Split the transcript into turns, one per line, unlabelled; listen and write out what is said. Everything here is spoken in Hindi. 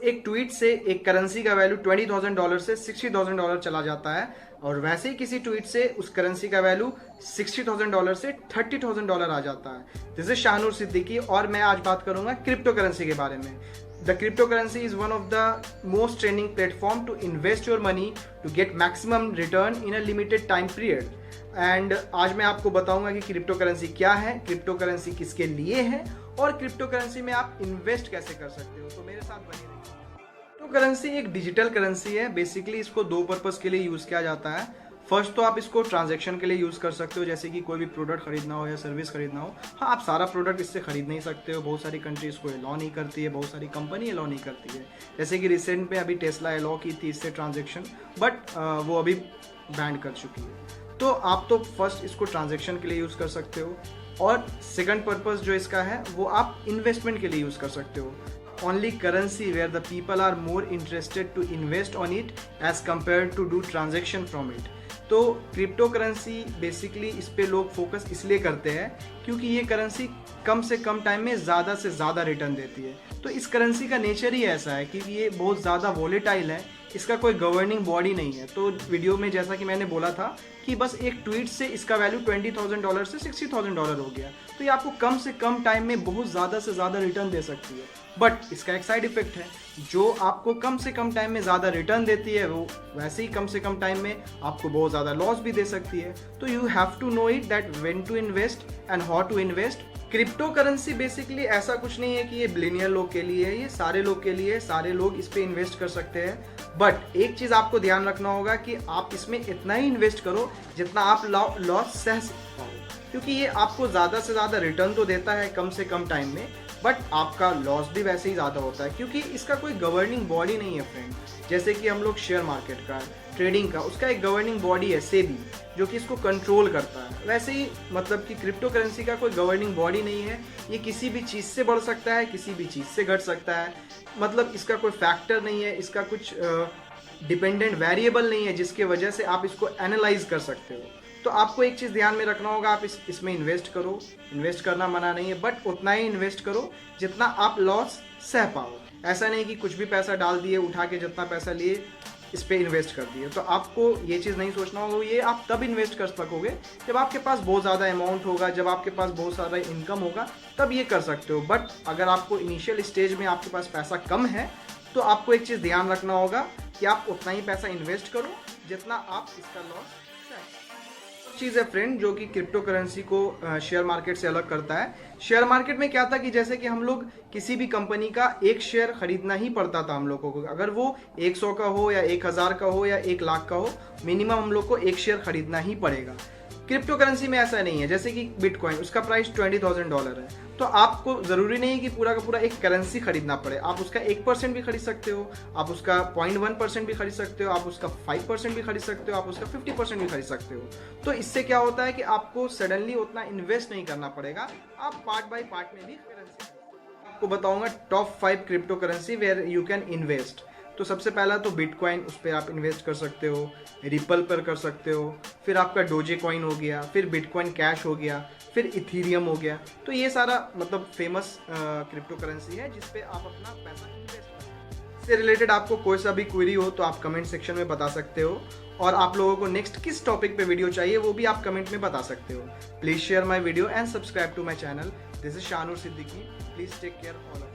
एक ट्वीट से एक करेंसी का वैल्यू $20,000 से $60,000 चला जाता है, और वैसे ही किसी ट्वीट से उस करेंसी का वैल्यू $60,000 से $30,000 आ जाता है। दिस इज शाहनूर सिद्दीकी और मैं आज बात करूंगा क्रिप्टो करेंसी के बारे में। The cryptocurrency is one of the most trending platform to invest your money to get maximum return in a limited time period. And आज मैं आपको बताऊंगा कि क्रिप्टो करेंसी क्या है, क्रिप्टो करेंसी किसके लिए है और क्रिप्टो करेंसी में आप इन्वेस्ट कैसे कर सकते हो। तो मेरे साथ बने रहिए। क्रिप्टो करेंसी एक डिजिटल करेंसी है। बेसिकली इसको दो पर्पस के लिए यूज किया जाता है। फर्स्ट तो आप इसको ट्रांजैक्शन के लिए यूज़ कर सकते हो, जैसे कि कोई भी प्रोडक्ट खरीदना हो या सर्विस खरीदना हो। हाँ, आप सारा प्रोडक्ट इससे खरीद नहीं सकते हो, बहुत सारी कंट्री इसको अलाउ नहीं करती है, बहुत सारी कंपनी अलाउ नहीं करती है। जैसे कि रिसेंट में अभी टेस्ला अलाउ की थी इससे ट्रांजैक्शन, बट वो अभी बैन कर चुकी है। तो आप तो फर्स्ट इसको ट्रांजैक्शन के लिए यूज़ कर सकते हो, और सेकंड पर्पस जो इसका है वो आप इन्वेस्टमेंट के लिए यूज़ कर सकते हो। Only currency where the people are more interested to invest on it as compared to do transaction from it. तो क्रिप्टो करेंसी बेसिकली इस पे लोग फोकस इसलिए करते हैं क्योंकि ये करेंसी कम से कम टाइम में ज़्यादा से ज़्यादा रिटर्न देती है। तो इस करेंसी का नेचर ही ऐसा है कि ये बहुत ज़्यादा वॉलेटाइल है, इसका कोई गवर्निंग बॉडी नहीं है। तो वीडियो में जैसा कि मैंने बोला था कि बस एक ट्वीट से इसका वैल्यू $20,000 से $60,000 हो गया। तो ये आपको कम से कम टाइम में बहुत ज़्यादा से ज़्यादा रिटर्न दे सकती है। बट इसका एक साइड इफेक्ट है, जो आपको कम से कम टाइम में ज़्यादा रिटर्न देती है वो वैसे ही कम से कम टाइम में आपको बहुत ज़्यादा लॉस भी दे सकती है। तो you have to know it that when to invest and how to invest. Crypto currency basically ऐसा कुछ नहीं है कि ये बिलियनियर लोग के लिए है, ये सारे लोग के लिए, सारे लोग इस पे इन्वेस्ट कर सकते हैं। बट एक चीज़ आपको ध्यान रखना होगा कि आप इसमें इतना ही इन्वेस्ट करो जितना आप लॉस सह सकते हो, क्योंकि ये आपको ज़्यादा से ज़्यादा रिटर्न तो देता है कम से कम टाइम में, बट आपका लॉस भी वैसे ही ज़्यादा होता है क्योंकि इसका कोई गवर्निंग बॉडी नहीं है फ्रेंड। जैसे कि हम लोग शेयर मार्केट का, ट्रेडिंग का, उसका एक गवर्निंग बॉडी है सेबी, जो कि इसको कंट्रोल करता है। वैसे ही मतलब कि क्रिप्टो करेंसी का कोई गवर्निंग बॉडी नहीं है। ये किसी भी चीज़ से बढ़ सकता है, किसी भी चीज़ से घट सकता है। मतलब इसका कोई फैक्टर नहीं है, इसका कुछ डिपेंडेंट वेरिएबल नहीं है जिसके वजह से आप इसको एनालाइज कर सकते हो। तो आपको एक चीज़ ध्यान में रखना होगा, आप इसमें इन्वेस्ट करो, इन्वेस्ट करना मना नहीं है, बट उतना ही इन्वेस्ट करो जितना आप लॉस सह पाओ। ऐसा नहीं कि कुछ भी पैसा डाल दिए, उठा के जितना पैसा लिए इस पर इन्वेस्ट कर दिए। तो आपको ये चीज़ नहीं सोचना होगा। ये आप तब इन्वेस्ट कर सकोगे जब आपके पास बहुत ज़्यादा अमाउंट होगा, जब आपके पास बहुत सारा इनकम होगा, तब ये कर सकते हो। बट अगर आपको इनिशियल स्टेज में आपके पास पैसा कम है तो आपको एक चीज़ ध्यान रखना होगा कि आप उतना ही पैसा इन्वेस्ट करो जितना आप इसका लॉस चीज़ है फ्रेंड, जो कि क्रिप्टो करेंसी को शेयर मार्केट से अलग करता है। शेयर मार्केट में क्या था कि जैसे कि हम लोग किसी भी कंपनी का एक शेयर खरीदना ही पड़ता था हम लोगों को, अगर वो 100 का हो या 1000 का हो या 1 लाख का हो, मिनिमम हम लोग को एक शेयर खरीदना ही पड़ेगा। क्रिप्टो करेंसी में ऐसा नहीं है। जैसे कि बिटकॉइन, उसका प्राइस $20,000 है, तो आपको ज़रूरी नहीं कि पूरा का पूरा एक करेंसी खरीदना पड़े। आप उसका 1% भी खरीद सकते हो, आप उसका 0.1% भी खरीद सकते हो, आप उसका 5% भी खरीद सकते हो, आप उसका 50% भी खरीद सकते हो। तो इससे क्या होता है कि आपको सडनली उतना इन्वेस्ट नहीं करना पड़ेगा, आप पार्ट बाय पार्ट में भी करेंसी। आपको बताऊंगा top 5 crypto currency where you can invest. तो सबसे पहला तो बिटकॉइन, उस पर आप इन्वेस्ट कर सकते हो, रिपल पर कर सकते हो, फिर आपका डोजे कॉइन हो गया, फिर बिटकॉइन कैश हो गया, फिर इथीरियम हो गया। तो ये सारा मतलब फेमस क्रिप्टो करेंसी है जिस पे आप अपना पैसा इन्वेस्ट कर सकते हो। इससे रिलेटेड आपको कोई सा भी क्वेरी हो तो आप कमेंट सेक्शन में बता सकते हो, और आप लोगों को नेक्स्ट किस टॉपिक पे वीडियो चाहिए वो भी आप कमेंट में बता सकते हो। Please share my video and subscribe to my channel. This is Shahnoor Siddiqui. Please take care all.